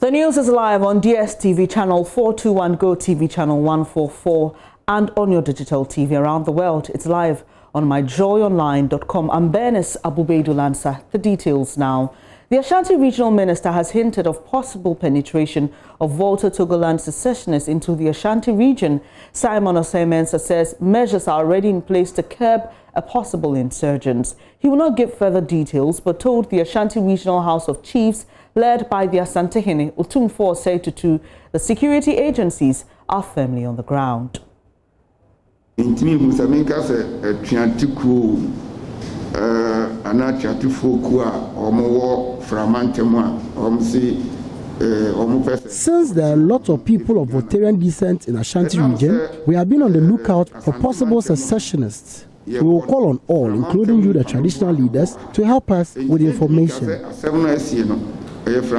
The news is live on DSTV channel 421, Go TV channel 144, and on your digital TV around the world. It's live on myjoyonline.com. I'm Bernice Abubedu-Lansa. The details now. The Ashanti Regional Minister has hinted of possible penetration of Volta Togoland secessionists into the Ashanti region. Simon Osei-Mensah says measures are already in place to curb a possible insurgence. He will not give further details, but told the Ashanti Regional House of Chiefs, led by the Asantehene Otumfuo Osei-Tutu, the security agencies are firmly on the ground. Since there are lots of people of Voltarian descent in Ashanti region, we have been on the lookout for possible secessionists. We will call on all, including you, the traditional leaders, to help us with information. If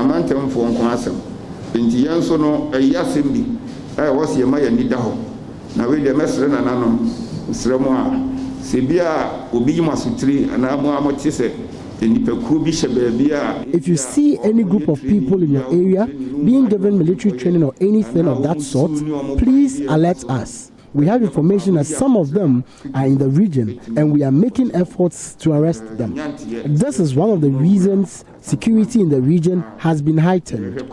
you see any group of people in your area being given military training or anything of that sort, please alert us. We have information that some of them are in the region and we are making efforts to arrest them. This is one of the reasons security in the region has been heightened.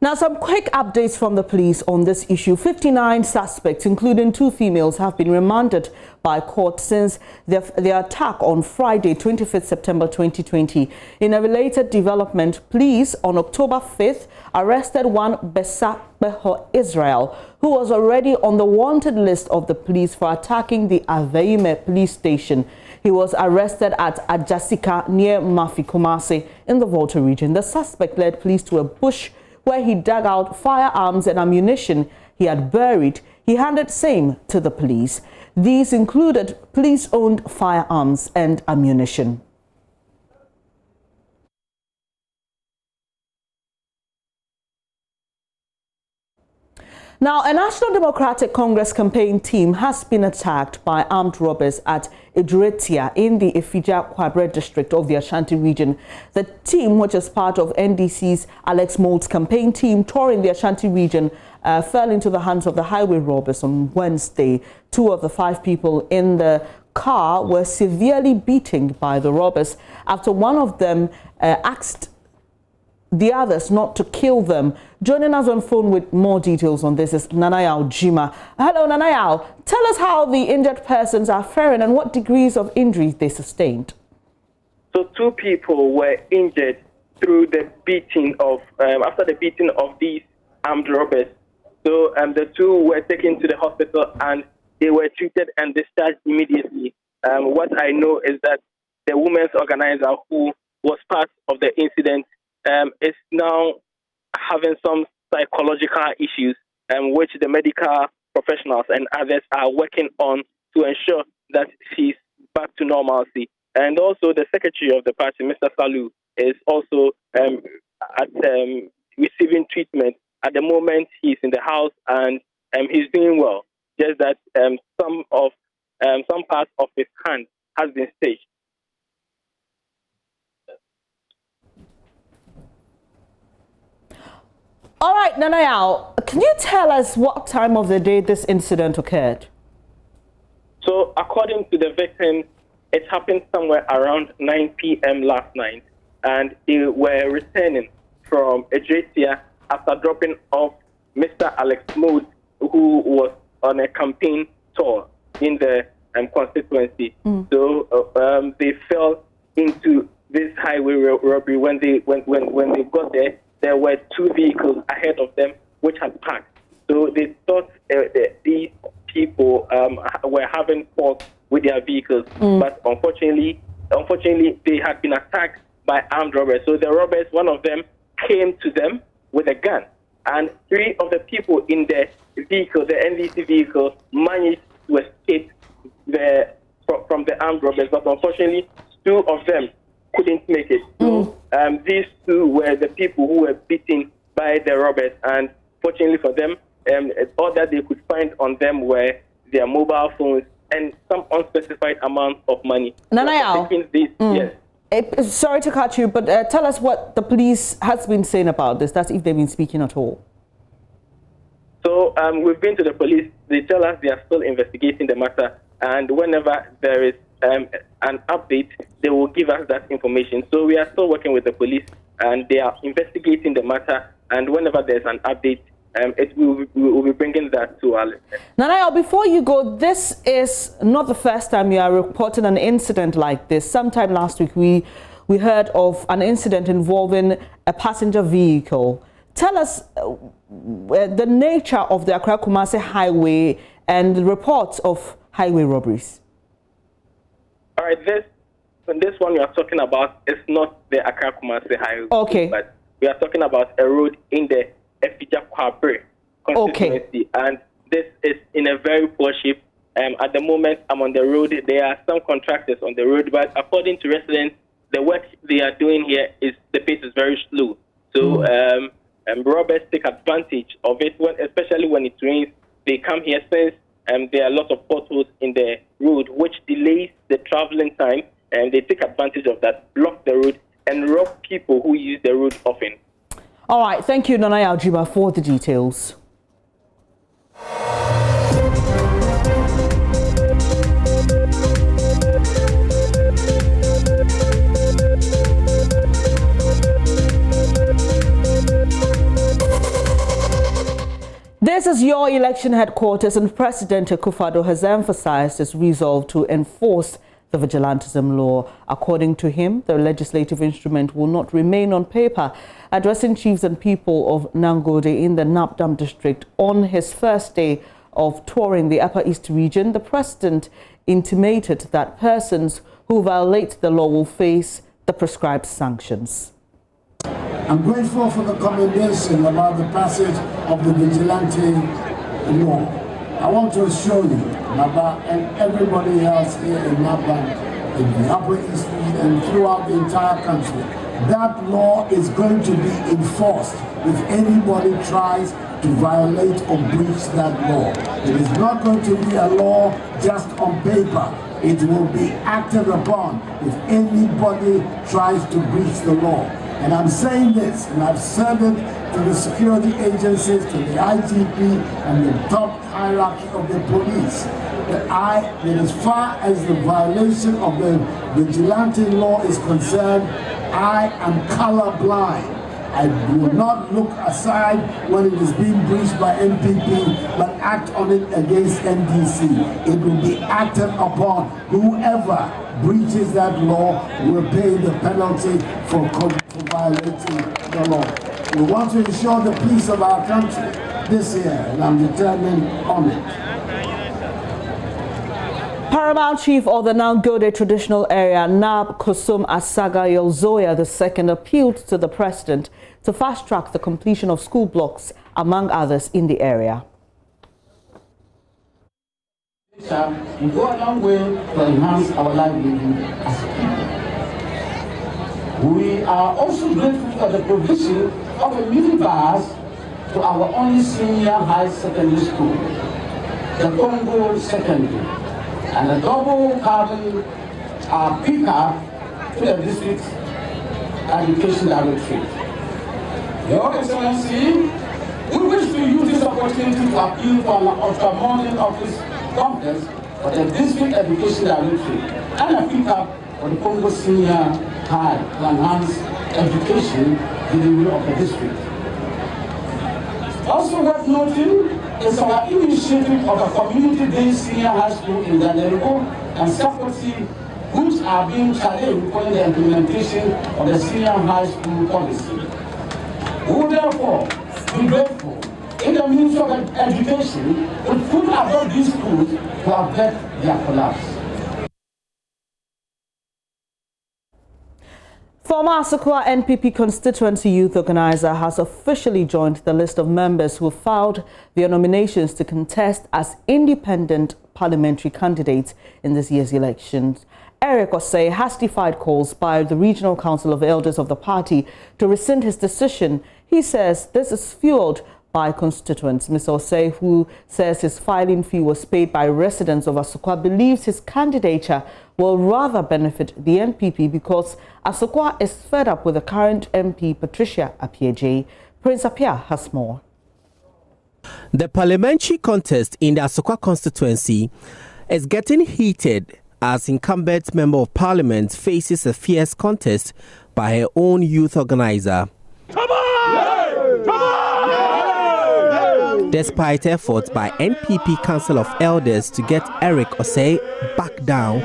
Now, some quick updates from the police on this issue. 59 suspects, including 2 females, have been remanded by court since their attack on Friday, 25th September 2020. In a related development, police on October 5th arrested one Besa Beho Israel, who was already on the wanted list of the police for attacking the Aveime police station. He was arrested at Ajasika near Mafi Kumasi in the Volta region. The suspect led police to a bush where he dug out firearms and ammunition he had buried. He handed same to the police. These included police-owned firearms and ammunition. Now, a National Democratic Congress campaign team has been attacked by armed robbers at Idretia in the Ifija Kwabre district of the Ashanti region. The team, which is part of NDC's Alex Mould's campaign team touring the Ashanti region, fell into the hands of the highway robbers on Wednesday. 2 of the 5 people in the car were severely beaten by the robbers after one of them asked the others not to kill them. Joining us on phone with more details on this is Nanayao Jima. Hello, Nanayao. Tell us how the injured persons are faring and what degrees of injuries they sustained. So 2 people were injured through the beating of, after the beating of these armed robbers. So the 2 were taken to the hospital and they were treated and discharged immediately. What I know is that the women's organizer who was part of the incident is now having some psychological issues, which the medical professionals and others are working on to ensure that she's back to normalcy. And also the secretary of the party, Mr. Salu, is also receiving treatment. At the moment, he's in the house and he's doing well. Just that some parts of his hand has been staged. All right, Nanayao, can you tell us what time of the day this incident occurred? So, according to the victim, it happened somewhere around 9 p.m. last night, and they were returning from Idretia after dropping off Mr. Alex Mood, who was on a campaign tour in the constituency. So, they fell into this highway robbery. When they got there, there were 2 vehicles ahead of them which had parked. So they thought these people were having fault with their vehicles. But unfortunately, they had been attacked by armed robbers. So the robbers, one of them came to them with a gun. And 3 of the people in the vehicle, the NDC vehicle, managed to escape from the armed robbers. But unfortunately, 2 of them couldn't make it. So these two were the people who were beaten by the robbers, and fortunately for them, all that they could find on them were their mobile phones and some unspecified amount of money. Nanayao, yes. Sorry to cut you, but tell us what the police has been saying about this. That's if they've been speaking at all. So we've been to the police. They tell us they are still investigating the matter, and whenever there is an update, they will give us that information. So we are still working with the police, and they are investigating the matter, and whenever there's an update, we will be bringing that to our listeners. Nanayao, before you go, this is not the first time you are reporting an incident like this. Sometime last week, we heard of an incident involving a passenger vehicle. Tell us the nature of the Accra-Kumasi highway and the reports of highway robberies. All right, this one you are talking about is not the Accra-Kumasi highway. Okay. But we are talking about a road in the Efija Kwabre constituency. Okay. And this is in a very poor shape. At the moment, I'm on the road. There are some contractors on the road, but according to residents, the work they are doing here the pace is very slow. So robbers take advantage of it, especially when it rains. They come here since there are a lot of potholes in the road, which delays the traveling time, and they take advantage of that, block the road, and rob people who use the road often. All right, thank you, Nanayao Jiba, for the details. This is your election headquarters, and President Akufo-Addo has emphasized his resolve to enforce the vigilantism law. According to him, the legislative instrument will not remain on paper. Addressing chiefs and people of Nangode in the Napdam district on his first day of touring the Upper East region, the president intimated that persons who violate the law will face the prescribed sanctions. I'm grateful for the commendation about the passage of the vigilante law. I want to assure you, Naba, and everybody else here in Naba, in the Upper East and throughout the entire country, that law is going to be enforced if anybody tries to violate or breach that law. It is not going to be a law just on paper. It will be acted upon if anybody tries to breach the law. And I'm saying this, and I've said it to the security agencies, to the IGP, and the top hierarchy of the police, that as far as the violation of the vigilante law is concerned, I am colorblind. I will not look aside when it is being breached by MPP, but act on it against NDC. It will be acted upon. Whoever breaches that law will pay the penalty for violating the law. We want to ensure the peace of our country this year, and I'm determined on it. Paramount Chief of the Nangode traditional area, Nab Kosum Asaga Yelzoya II, appealed to the president to fast-track the completion of school blocks, among others, in the area. We go a long way to enhance our livelihood as people. We are also grateful for the provision of a minibus to our only senior high secondary school, the Congo Secondary, and a double cabin pickup to the district education directorate. Your Excellency, we wish to use this opportunity to appeal for an ultra-modern office complex for the district education directorate and a pickup for the Congo Senior High to enhance education delivery of the district. Also worth noting is our initiative of a community-based senior high school in Ganeriko and Sakoti, which are being challenged for the implementation of the senior high school policy. We will therefore be grateful if the Ministry of Education would put above these schools to avert their collapse. Former Asokwa NPP constituency youth organizer has officially joined the list of members who filed their nominations to contest as independent parliamentary candidates in this year's elections. Eric Osei has defied calls by the Regional Council of Elders of the party to rescind his decision. He says this is fueled by constituents. Mr. Osei, who says his filing fee was paid by residents of Asokwa, believes his candidature will rather benefit the NPP because Asokwa is fed up with the current MP, Patricia Appiah. Prince Appiah has more. The parliamentary contest in the Asokwa constituency is getting heated as incumbent member of parliament faces a fierce contest by her own youth organizer. Despite efforts by NPP Council of Elders to get Eric Osei back down,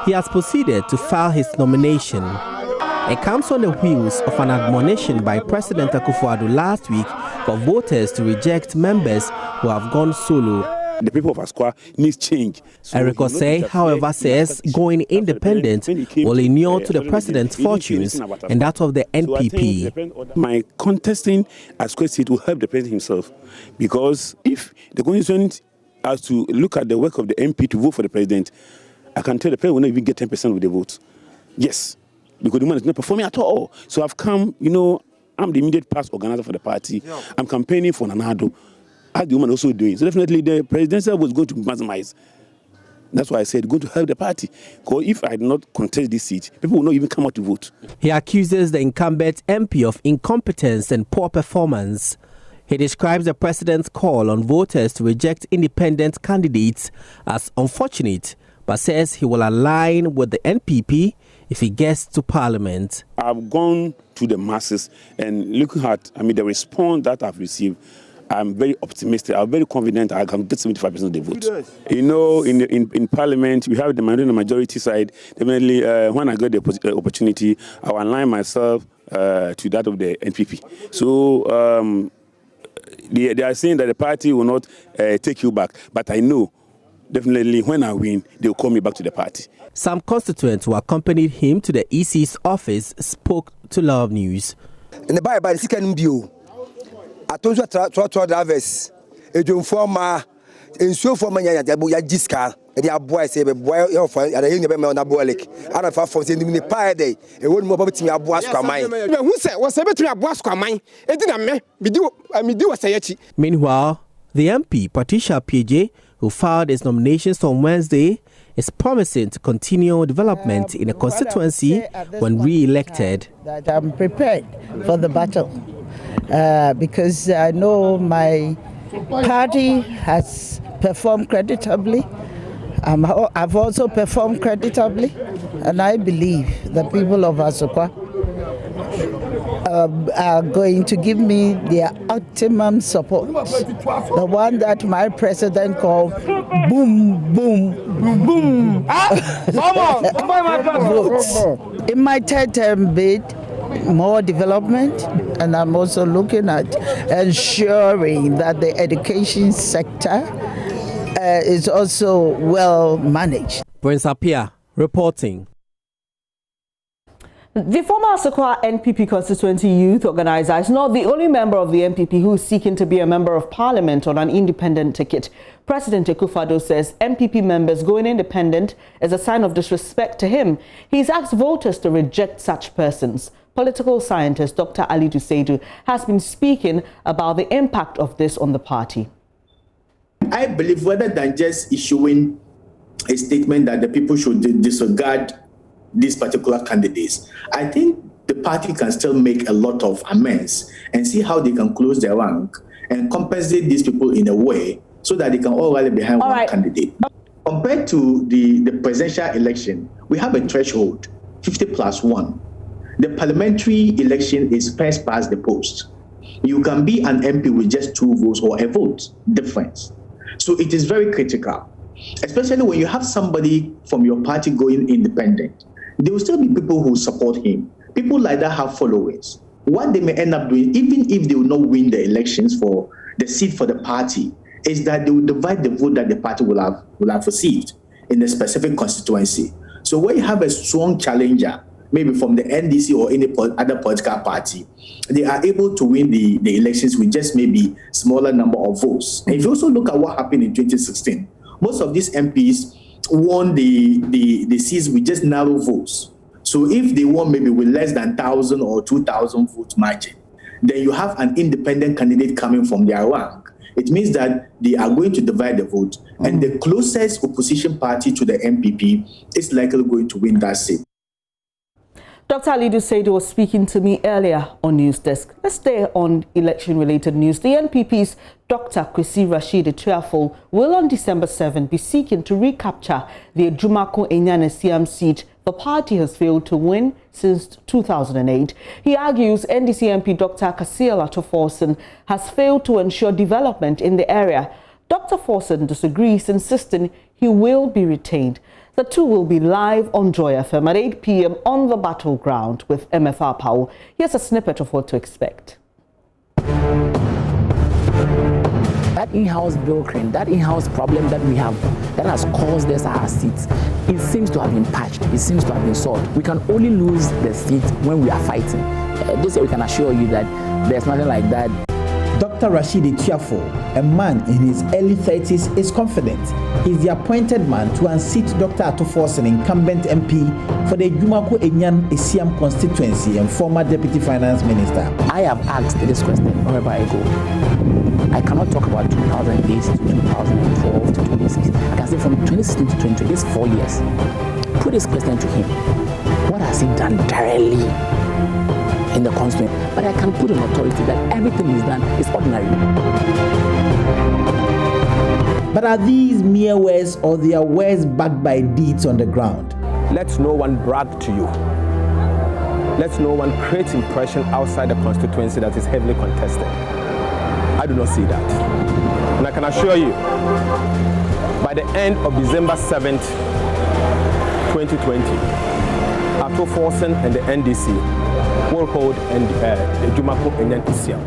he has proceeded to file his nomination. It comes on the wheels of an admonition by President Akufo-Addo last week for voters to reject members who have gone solo. The people of Asokwa need change. Eric Osei, however, says going independent will inure to the president's fortunes and that of the NPP. My contesting Asokwa seat will help the president himself, because if the constituent has to look at the work of the MP to vote for the president, I can tell the president will not even get 10% of the votes. Yes, because the man is not performing at all. So I've come, I'm the immediate past organizer for the party. I'm campaigning for Nanado, as the woman also doing. So definitely the presidential was going to maximize. That's why I said going to help the party. Because if I did not contest this seat, people will not even come out to vote. He accuses the incumbent MP of incompetence and poor performance. He describes the president's call on voters to reject independent candidates as unfortunate, but says he will align with the NPP if he gets to parliament. I've gone to the masses and looking at, the response that I've received, I'm very optimistic. I'm very confident I can get 75% of the vote. In parliament, we have the minority and majority side. Definitely, when I get the opportunity, I will align myself to that of the NPP. So they are saying that the party will not take you back. But I know, definitely, when I win, they will call me back to the party. Some constituents who accompanied him to the EC's office spoke to Love News. In the Bible, the second view. I told you to drivers, a young former, and so for my Yajiska, and the boy say, boy, and I ain't on a boilik. I don't have for sending me pie day, and one more to me a boasca mine. Who said, was able to a boasca mine? It didn't me do a say. Meanwhile, the MP, Patricia Appiah, who filed his nominations on Wednesday, is promising to continue development in a constituency when re-elected. That I'm prepared for the battle. Because I know my party has performed creditably. I've also performed creditably, and I believe the people of Asokwa are going to give me their optimum support. The one that my president called boom, boom, boom, votes. In my third term bid, more development, and I'm also looking at ensuring that the education sector is also well managed. Prince Appiah reporting. The former Asokwa NPP constituency youth organizer is not the only member of the NPP who is seeking to be a member of parliament on an independent ticket. President Akufo-Addo says NPP members going independent is a sign of disrespect to him. He's asked voters to reject such persons. Political scientist Dr. Ali Duseidu has been speaking about the impact of this on the party. I believe rather than just issuing a statement that the people should disregard these particular candidates, I think the party can still make a lot of amends and see how they can close their rank and compensate these people in a way so that they can all rally behind one candidate. Compared to the presidential election, we have a threshold, 50+1. The parliamentary election is first past the post. You can be an MP with just 2 votes or a vote difference. So it is very critical, especially when you have somebody from your party going independent. There will still be people who support him. People like that have followers. What they may end up doing, even if they will not win the elections for the seat for the party, is that they will divide the vote that the party will have received in a specific constituency. So when you have a strong challenger maybe from the NDC or any other political party, they are able to win the elections with just maybe smaller number of votes. And if you also look at what happened in 2016, most of these MPs won the seats with just narrow votes. So if they won maybe with less than 1,000 or 2,000 vote margin, then you have an independent candidate coming from their rank. It means that they are going to divide the vote, and the closest opposition party to the MPP is likely going to win that seat. Dr. Alidu Seidu was speaking to me earlier on News Desk. Let's stay on election-related news. The NPP's Dr. Kwesi Rashid Tuafo will on December 7 be seeking to recapture the Jumako Enyane Siam seat the party has failed to win since 2008. He argues NDC MP Dr. Kasiel Atoforsen has failed to ensure development in the area. Dr. Forsen disagrees, insisting he will be retained. The two will be live on Joy FM at 8 p.m. on the battleground with MFR Powell. Here's a snippet of what to expect. That in-house bureaucracy, that in-house problem that we have, that has caused us our seats, it seems to have been patched. It seems to have been solved. We can only lose the seat when we are fighting. This year we can assure you that there's nothing like that. Dr. Rashid Tuafo, a man in his early 30s, is confident he's the appointed man to unseat Dr. Atoforsen, incumbent MP for the Jumako Enyan Esiam constituency and former Deputy Finance Minister. I have asked this question wherever I go. I cannot talk about 2008 to 2012 to 2016. I can say from 2016 to 2020, this 4 years. Put this question to him. What has he done directly in the constituency? But I can put an authority that everything he's done is ordinary. But are these mere words, or they are words backed by deeds on the ground? Let no one brag to you. Let no one create impression outside the constituency that is heavily contested. I do not see that. And I can assure you, by the end of December 7th, 2020, Atoforsen and the NDC will hold the Jumako Enyan Isiam.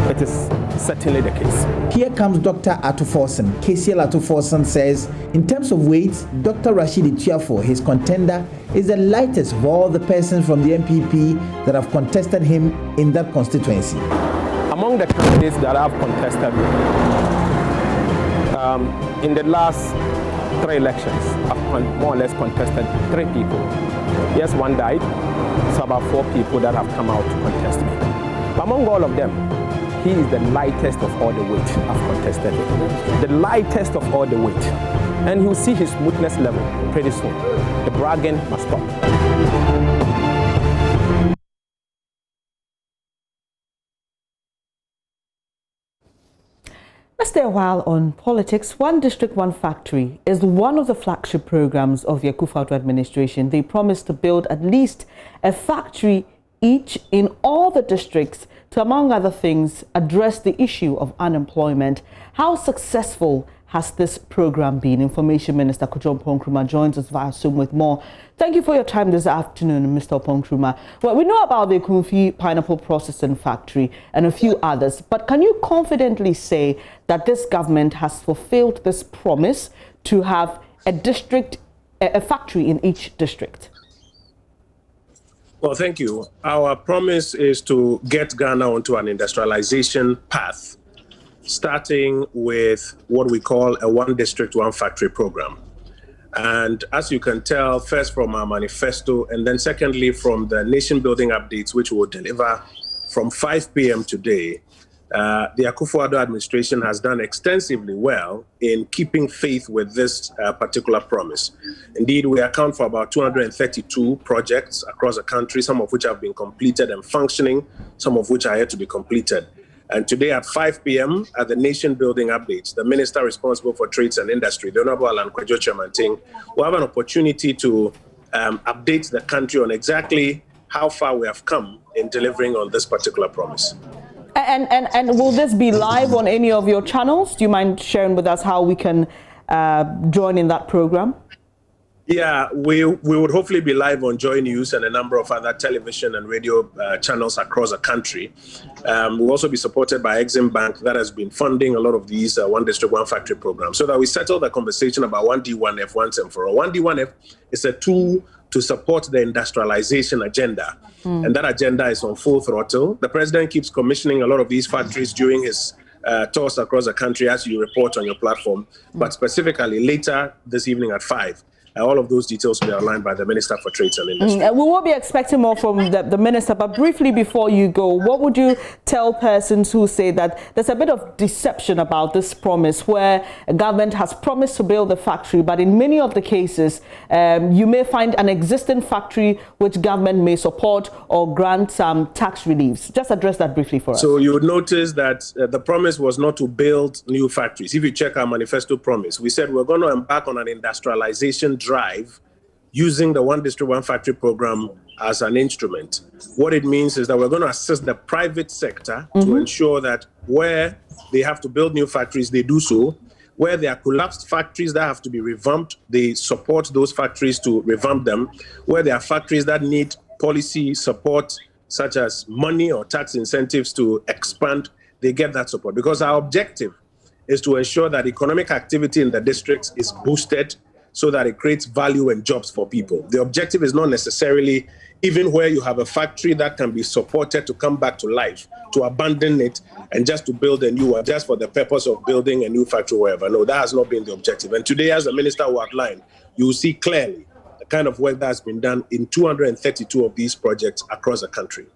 It is certainly the case. Here comes Dr. Atoforsen. Kasiel Atoforsen says, in terms of weight, Dr. Rashid Tuafo, his contender, is the lightest of all the persons from the MPP that have contested him in that constituency. Among the candidates that have contested in the last 3 elections, I've more or less contested 3 people. Yes, one died, so about 4 people that have come out to contest me. But among all of them, he is the lightest of all the weight I've contested with. The lightest of all the weight. And you'll see his smoothness level pretty soon. The bragging must stop. Let's stay a while on politics. One District, One Factory is one of the flagship programs of the Akufo-Addo administration. They promised to build at least a factory each in all the districts to, among other things, address the issue of unemployment. How successful has this program been? Information Minister Kojo Nkrumah joins us via Zoom with more. Thank you for your time this afternoon, Mr. Nkrumah. Well, we know about the Kumfi Pineapple Processing Factory and a few others, but can you confidently say that this government has fulfilled this promise to have a factory in each district? Well, thank you. Our promise is to get Ghana onto an industrialization path, starting with what we call a One District, One Factory program. And as you can tell, first from our manifesto, and then secondly from the nation building updates, which we'll deliver from 5 p.m. today, the Akufo-Addo administration has done extensively well in keeping faith with this particular promise. Indeed, we account for about 232 projects across the country, some of which have been completed and functioning, some of which are yet to be completed. And today at 5 p.m. at the nation building updates, the minister responsible for trades and industry, the Honorable Alan Kwadwo Kyerematen, will have an opportunity to update the country on exactly how far we have come in delivering on this particular promise. And will this be live on any of your channels? Do you mind sharing with us how we can join in that program? Yeah, we would hopefully be live on JoyNews and a number of other television and radio channels across the country. We'll also be supported by Exim Bank that has been funding a lot of these One District, One Factory programs so that we settle the conversation about 1D1F once and for all. 1D1F is a tool to support the industrialization agenda. And that agenda is on full throttle. The president keeps commissioning a lot of these factories during his tours across the country, as you report on your platform. But specifically, later this evening at 5, all of those details will be outlined by the Minister for Trade and Industry. We will be expecting more from the Minister, but briefly before you go, what would you tell persons who say that there's a bit of deception about this promise, where a government has promised to build the factory, but in many of the cases, you may find an existing factory which government may support or grant some tax reliefs? Just address that briefly for us. So you would notice that the promise was not to build new factories. If you check our manifesto promise, we said we're going to embark on an industrialization drive using the One District, One Factory program as an instrument. What it means is that we're going to assist the private sector to ensure that where they have to build new factories, they do so. Where there are collapsed factories that have to be revamped, they support those factories to revamp them. Where there are factories that need policy support, such as money or tax incentives to expand, they get that support. Because our objective is to ensure that economic activity in the districts is boosted, so that it creates value and jobs for people. The objective is not necessarily, even where you have a factory that can be supported to come back to life, to abandon it and just to build a new one, just for the purpose of building a new factory wherever. No, that has not been the objective. And today, as the minister will outline, you will see clearly the kind of work that has been done in 232 of these projects across the country.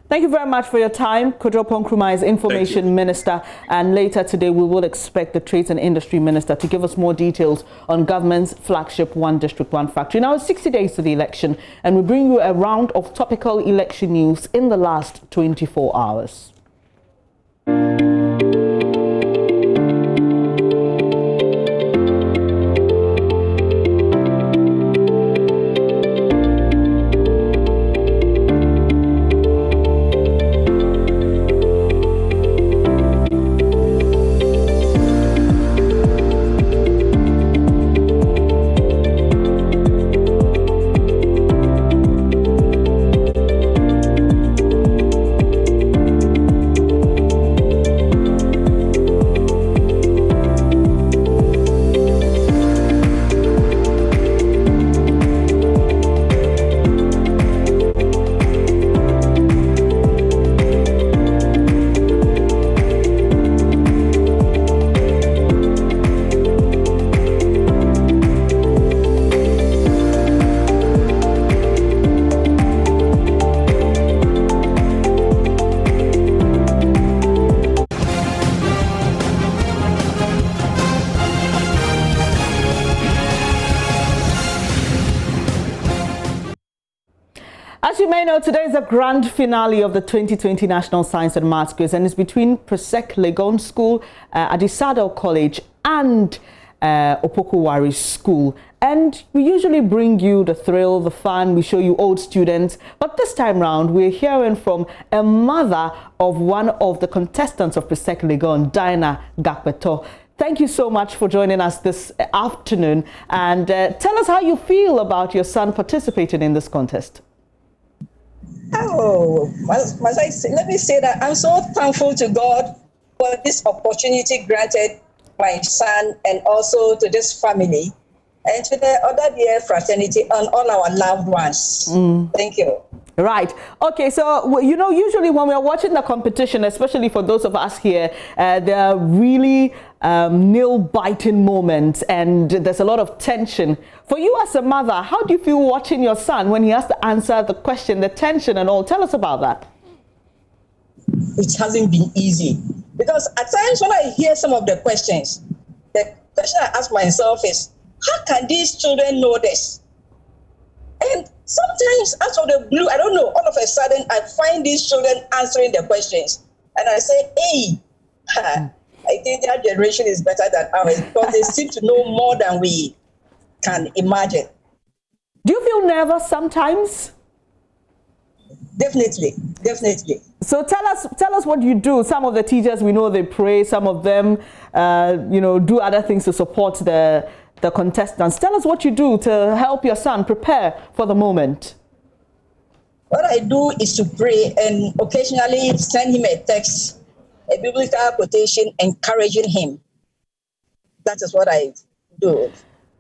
Thank you very much for your time. Kojo Nkrumah is Information Minister, and later today we will expect the Trade and Industry Minister to give us more details on government's flagship One District, One Factory. Now it's 60 days to the election, and we bring you a round of topical election news in the last 24 hours. As you may know, today is the grand finale of the 2020 National Science and Maths Quiz, and it's between Presec Legon School, Adisadel College, and Opoku-Wari School. And we usually bring you the thrill, the fun, we show you old students. But this time round, we're hearing from a mother of one of the contestants of Presec Legon, Diana Gakpeto. Thank you so much for joining us this afternoon. And tell us how you feel about your son participating in this contest. Oh, let me say that I'm so thankful to God for this opportunity granted my son and also to this family and to the other dear fraternity and all our loved ones. Thank you. Right. Okay, so, you know, usually when we're watching the competition, especially for those of us here, there are really nail-biting moments and there's a lot of tension. For you as a mother, how do you feel watching your son when he has to answer the question, the tension and all? Tell us about that. It hasn't been easy because at times when I hear some of the questions, the question I ask myself is, how can these children know this? And sometimes out of the blue, I don't know, all of a sudden I find these children answering the questions. And I say, hey, I think their generation is better than ours because they seem to know more than we can imagine. Do you feel nervous sometimes? Definitely, definitely. So tell us what you do. Some of the teachers, we know they pray. Some of them, you know, do other things to support the contestants. Tell us what you do to help your son prepare for the moment. What I do is to pray and occasionally send him a text, a biblical quotation encouraging him. That is what I do.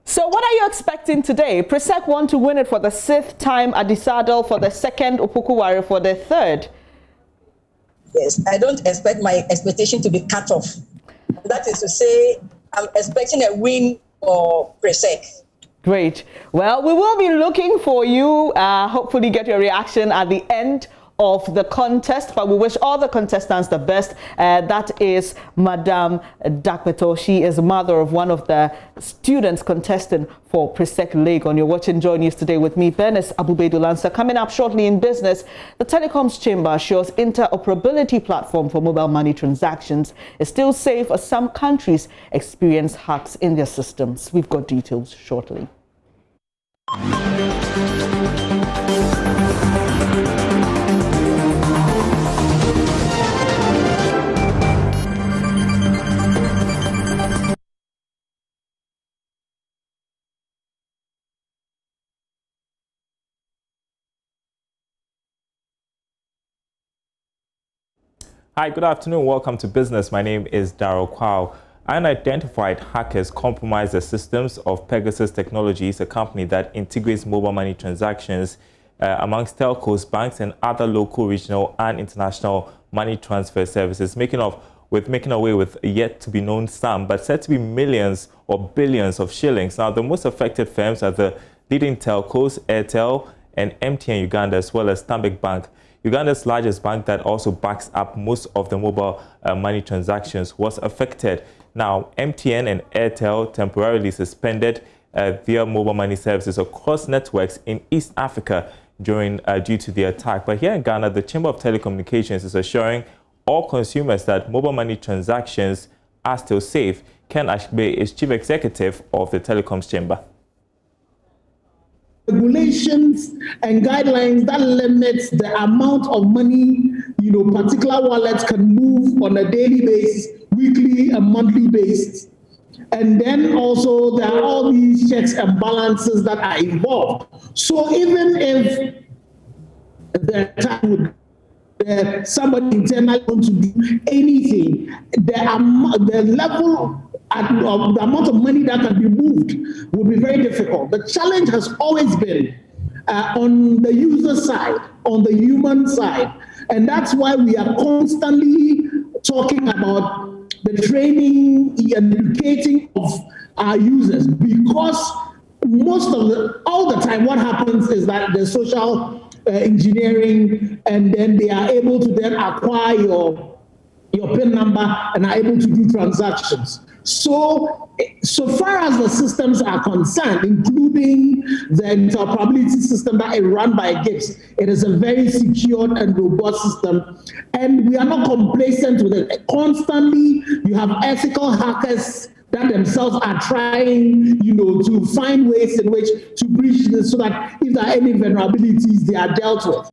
So what are you expecting today? Presec want to win it for the 6th time at the saddle, for the 2nd, Opoku-Ware for the 3rd. Yes, I don't expect my expectation to be cut off. That is to say, I'm expecting a win for Presec. Great. Well, we will be looking for you, hopefully get your reaction at the end of the contest, but we wish all the contestants the best. That is Madame Dakpeto. She is mother of one of the students contesting for Presec Legon. You're watching Joy News today with me, Bernice Abubedu-Lansa. Coming up shortly in business, the Telecoms Chamber shows interoperability platform for mobile money transactions is still safe as some countries experience hacks in their systems. We've got details shortly. Hi, good afternoon. Welcome to Business. My name is Darryl Kwao. Unidentified hackers compromised the systems of Pegasus Technologies, a company that integrates mobile money transactions amongst telcos, banks, and other local, regional, and international money transfer services, making away with a yet-to-be-known sum, but said to be millions or billions of shillings. Now, the most affected firms are the leading telcos, Airtel and MTN Uganda, as well as Stanbic Bank. Uganda's largest bank that also backs up most of the mobile money transactions was affected. Now, MTN and Airtel temporarily suspended their mobile money services across networks in East Africa due to the attack. But here in Ghana, the Chamber of Telecommunications is assuring all consumers that mobile money transactions are still safe. Ken Ashbe is Chief Executive of the Telecoms Chamber. Regulations and guidelines that limits the amount of money, particular wallets can move on a daily basis, weekly and monthly basis. And then also there are all these checks and balances that are involved. So even if somebody internally wants to do anything, the level of the amount of money that can be moved will be very difficult. The challenge has always been on the user side, on the human side. And that's why we are constantly talking about the training and educating of our users, because all the time what happens is that the social engineering, and then they are able to then acquire your PIN number and are able to do transactions. So far as the systems are concerned, including the interoperability system that is run by GIPS, it is a very secured and robust system, and we are not complacent with it. Constantly, you have ethical hackers that themselves are trying, to find ways in which to breach this, so that if there are any vulnerabilities, they are dealt with.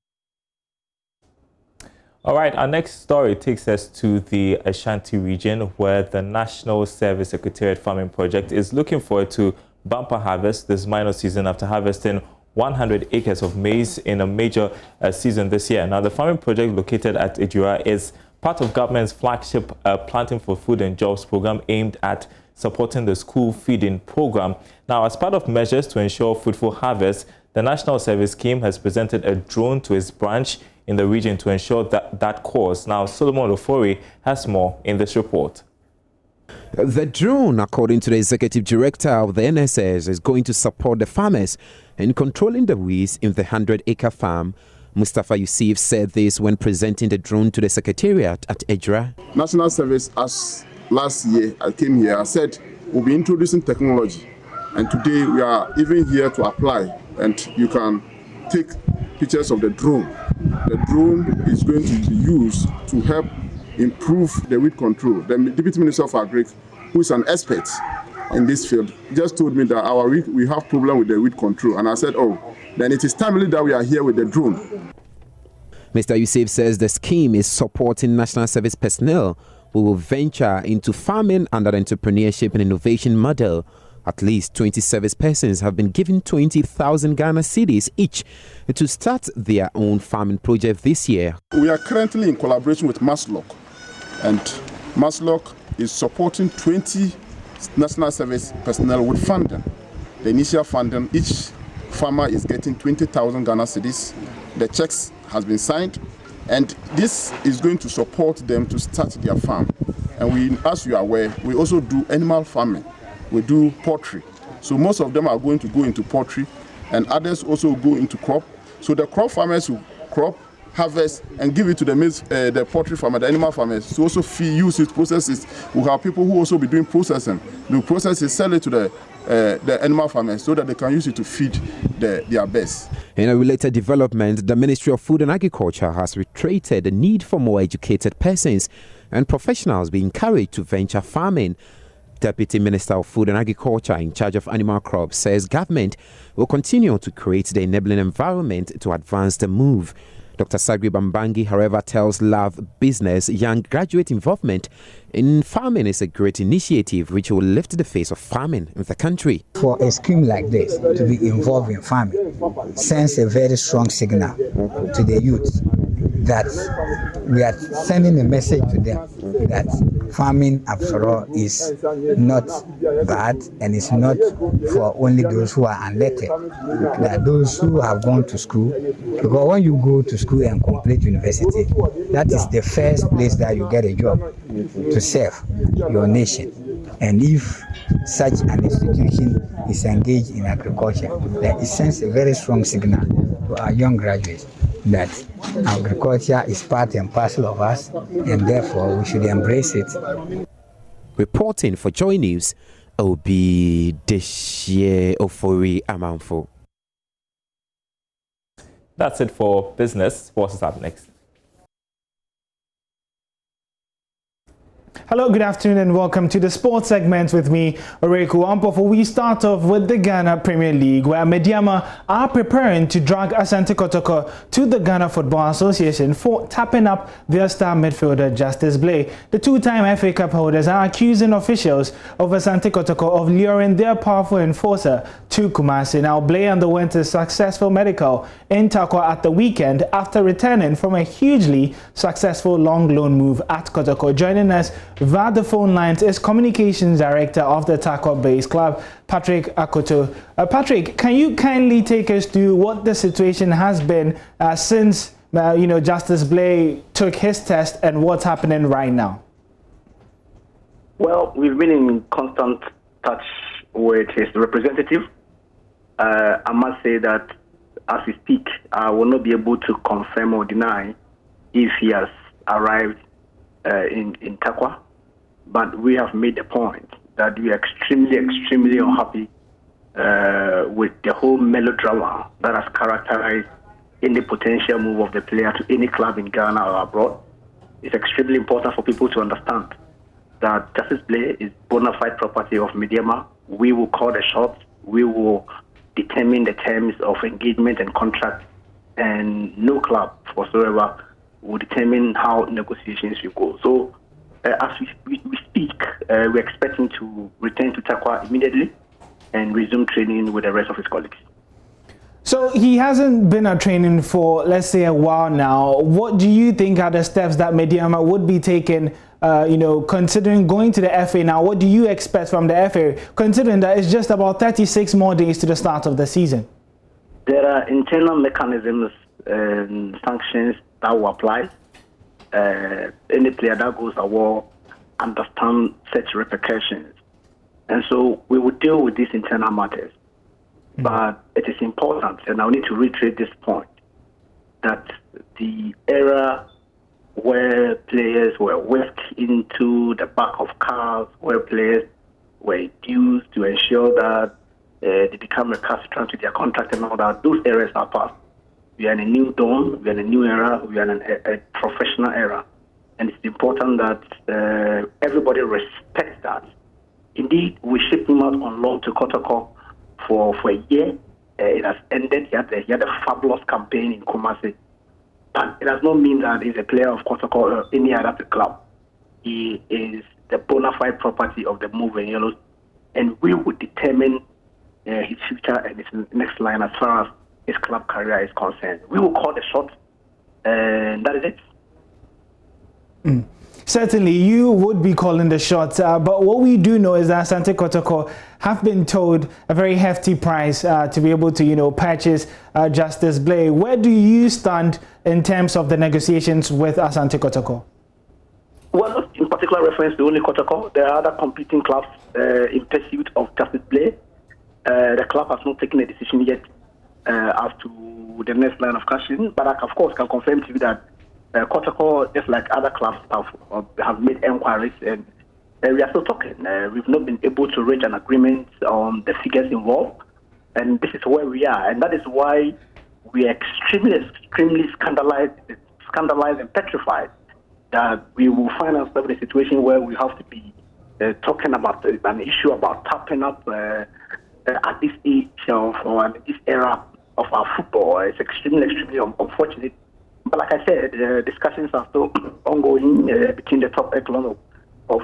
All right, our next story takes us to the Ashanti region, where the National Service Secretariat Farming Project is looking forward to bumper harvest this minor season after harvesting 100 acres of maize in a major season this year. Now, the farming project located at Ejura is part of government's flagship Planting for Food and Jobs program aimed at supporting the school feeding program. Now, as part of measures to ensure fruitful harvest, the National Service Scheme has presented a drone to its branch in the region to ensure that cause. Now, Solomon Ofori has more in this report. The drone, according to the executive director of the NSS, is going to support the farmers in controlling the weeds in the 100-acre farm. Mustafa Yusuf said this when presenting the drone to the secretariat at Ejra. National Service, as last year I came here, I said we'll be introducing technology, and today we are even here to apply, and you can take pictures of the drone. The drone is going to be used to help improve the weed control. The Deputy Minister of Agri, who is an expert in this field, just told me that we have problem with the weed control, and I said, then it is timely that we are here with the drone. Mr. Yusuf says the scheme is supporting national service personnel who will venture into farming under the entrepreneurship and innovation model. At least 20 service persons have been given 20,000 Ghana cedis each to start their own farming project this year. We are currently in collaboration with Maslock, and Maslock is supporting 20 national service personnel with funding. the initial funding. Each farmer is getting 20,000 Ghana cedis. The checks has been signed, and this is going to support them to start their farm. And we, as you are aware, we also do animal farming. We do poultry. So most of them are going to go into poultry, and others also go into crop. So the crop farmers will crop, harvest, and give it to the poultry farmer, the animal farmers, to also feed, use it, process it. We have people who also be doing processing. The process is sell it to the animal farmers so that they can use it to feed their birds. In a related development, the Ministry of Food and Agriculture has reiterated the need for more educated persons and professionals be encouraged to venture farming. Deputy Minister of Food and Agriculture in charge of animal crops says government will continue to create the enabling environment to advance the move. Dr. Sagri Bambangi, however, tells Love Business young graduate involvement in farming is a great initiative which will lift the face of farming in the country. For a scheme like this to be involved in farming sends a very strong signal to the youth that we are sending a message to them that farming, after all, is not bad and it's not for only those who are unlettered, that those who have gone to school, because when you go to school and complete university, that is the first place that you get a job to serve your nation. And if such an institution is engaged in agriculture, then it sends a very strong signal to our young graduates that agriculture is part and parcel of us, and therefore we should embrace it. Reporting for Joy News, Obi Deshie Ofori Amanfo. That's it for business. What's up next? Hello, good afternoon and welcome to the sports segment with me, Oreku Ampofo. We start off with the Ghana Premier League, where Mediama are preparing to drag Asante Kotoko to the Ghana Football Association for tapping up their star midfielder Justice Blay. The two-time FA Cup holders are accusing officials of Asante Kotoko of luring their powerful enforcer to Kumasi. Now, Blay underwent a successful medical in Takwa at the weekend after returning from a hugely successful long loan move at Kotoko. Joining us via the phone lines is Communications Director of the Takwa-based club, Patrick Akoto. Patrick, can you kindly take us through what the situation has been since Justice Blay took his test and what's happening right now? Well, we've been in constant touch with his representative. I must say that as we speak, I will not be able to confirm or deny if he has arrived in Takwa, but we have made the point that we are extremely unhappy with the whole melodrama that has characterized any potential move of the player to any club in Ghana or abroad. It's extremely important for people to understand that Justice Blay is bona fide property of Mediama. We will call the shots. We will determine the terms of engagement and contract, and no club whatsoever will determine how negotiations will go. So, as we speak, we're expecting to return to Takwa immediately and resume training with the rest of his colleagues. So he hasn't been at training for, let's say, a while now. What do you think are the steps that Mediama would be taking, considering going to the FA now? What do you expect from the FA, considering that it's just about 36 more days to the start of the season? There are internal mechanisms and sanctions that will apply. Any player that goes to war understand such repercussions. And so we will deal with these internal matters. But it is important, and I need to reiterate this point, that the era where players were whisked into the back of cars, where players were induced to ensure that they become recalcitrant to their contract and all that, those eras are past. We are in a new dawn, we are in a new era, we are in a professional era. And it's important that everybody respects that. Indeed, we shipped him out on loan to Kotoko for a year. It has ended. He had a fabulous campaign in Kumasi. But it does not mean that he's a player of Kotoko or any other club. He is the bona fide property of the Moving Yellows, and we will determine his future and his next line as far as his club career is concerned. We will call the shots, and that is it. Certainly, you would be calling the shots, but what we do know is that Asante Kotoko have been told a very hefty price to be able to, purchase Justice Blay. Where do you stand in terms of the negotiations with Asante Kotoko? Well, not in particular reference to only Kotoko. There are other competing clubs in pursuit of Justice Blay. The club has not taken a decision yet as to the next line of questioning, but I, of course, can confirm to you that Kotoko, just like other clubs, have made inquiries, and we are still talking. We've not been able to reach an agreement on the figures involved, and this is where we are, and that is why we are extremely scandalized and petrified that we will find ourselves in a situation where we have to be talking about an issue about tapping up at this age or at this era of our football. It's extremely unfortunate. But like I said, discussions are still ongoing between the top echelon of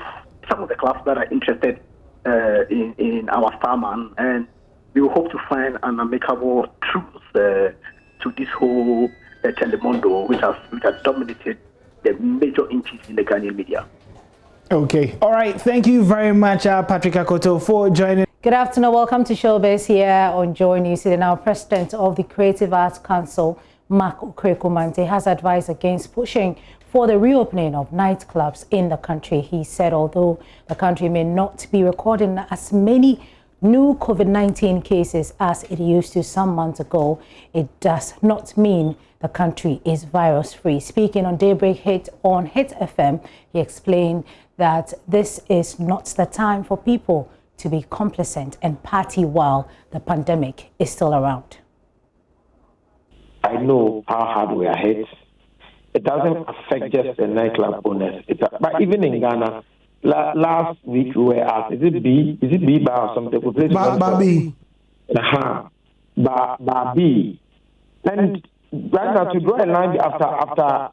some of the clubs that are interested in our starman, and we will hope to find an amicable truth to this whole telemundo, which has dominated the major inches in the Ghanaian media. Okay. All right. Thank you very much, Patrick Akoto, for joining. Good afternoon. Welcome to Showbiz here on JoyNews. The now president of the Creative Arts Council, Mark Okrekumante, has advised against pushing for the reopening of nightclubs in the country. He said although the country may not be recording as many new COVID-19 cases as it used to some months ago, it does not mean the country is virus-free. Speaking on Daybreak Hit on Hit FM, he explained that this is not the time for people to be complacent and party while the pandemic is still around. I know how hard we are hit. It doesn't affect just the nightclub owners. But even in Ghana, last week we were asked, is it B bar or something? B. B. And right now, to draw a line after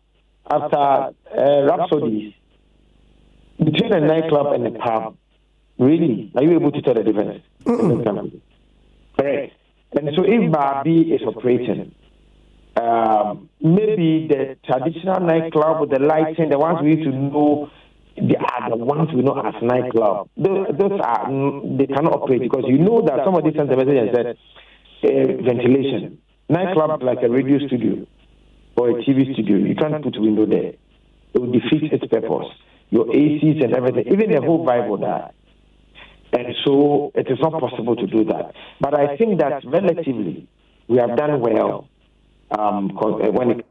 Rhapsodies, between a nightclub and a pub, really, are you able to tell the difference? Correct. And so if Bar B is operating, maybe the traditional nightclub with the lighting, the ones we used to know, they are the ones we know as nightclub. Those they cannot operate because you know that somebody sent a message and said ventilation. Nightclub like a radio studio or a TV studio. You can't put a window there. It will defeat its purpose. Your ACs and everything, even the whole vibe will die. And so it is not possible to do that. But I think that relatively we have done well when it